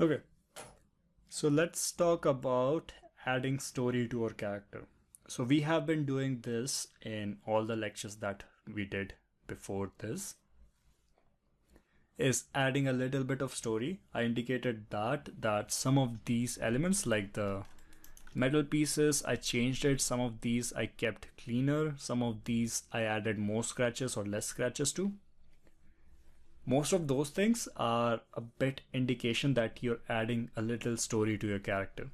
Okay, so let's talk about adding story to our character. So we have been doing this in all the lectures that we did before this, is adding a little bit of story. I indicated that some of these elements like the metal pieces, I changed it. Some of these I kept cleaner. Some of these I added more scratches or less scratches to. Most of those things are a bit indication that you're adding a little story to your character.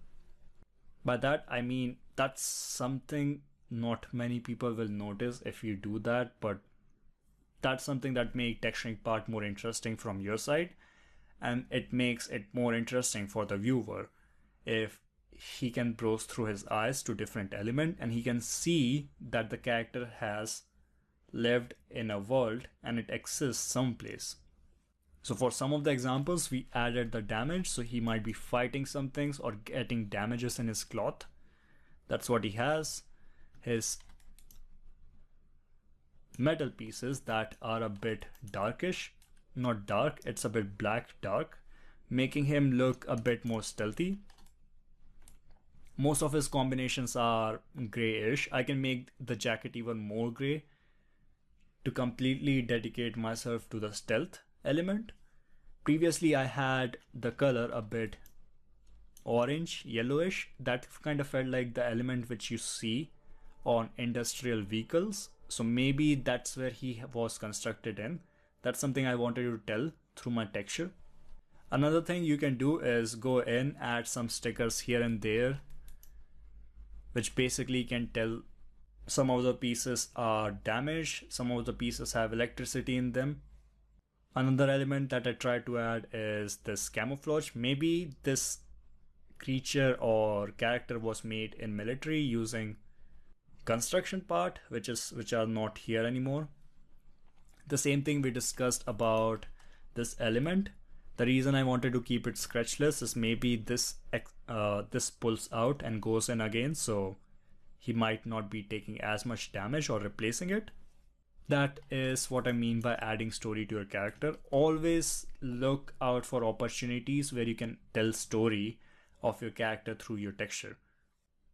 By that, I mean that's something not many people will notice if you do that, but that's something that makes texturing part more interesting from your side, and it makes it more interesting for the viewer if he can browse through his eyes to different element and he can see that the character has lived in a world and it exists someplace. So for some of the examples, we added the damage, so he might be fighting some things or getting damages in his cloth. That's what he has. His metal pieces that are a bit darkish, not dark, it's a bit black dark, making him look a bit more stealthy. Most of his combinations are grayish. I can make the jacket even more gray to completely dedicate myself to the stealth element. Previously, I had the color a bit orange, yellowish. That kind of felt like the element which you see on industrial vehicles. So maybe that's where he was constructed in. That's something I wanted to tell through my texture. Another thing you can do is go in, add some stickers here and there, which basically can tell some of the pieces are damaged, some of the pieces have electricity in them. Another element that I tried to add is this camouflage. Maybe this creature or character was made in military using construction part, which are not here anymore. The same thing we discussed about this element. The reason I wanted to keep it scratchless is maybe this pulls out and goes in again, so he might not be taking as much damage or replacing it. That is what I mean by adding story to your character. Always look out for opportunities where you can tell story of your character through your texture.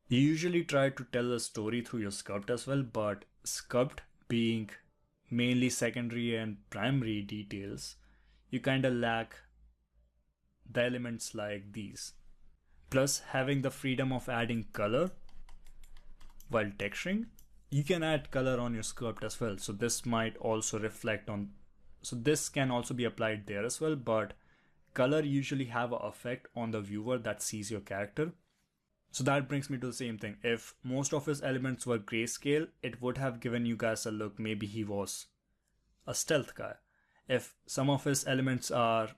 You usually try to tell a story through your sculpt as well, but sculpt being mainly secondary and primary details, you kind of lack the elements like these. Plus, having the freedom of adding color while texturing, you can add color on your sculpt as well. So this might also reflect on, so this can also be applied there as well, but color usually have an effect on the viewer that sees your character. So that brings me to the same thing. If most of his elements were grayscale, it would have given you guys a look, maybe he was a stealth guy. If some of his elements are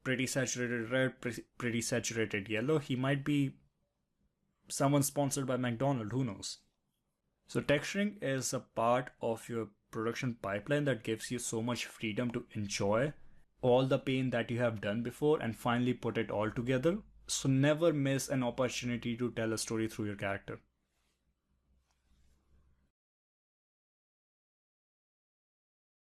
pretty saturated red, pretty saturated yellow, he might be someone sponsored by McDonald's, who knows? So texturing is a part of your production pipeline that gives you so much freedom to enjoy all the pain that you have done before and finally put it all together. So never miss an opportunity to tell a story through your character.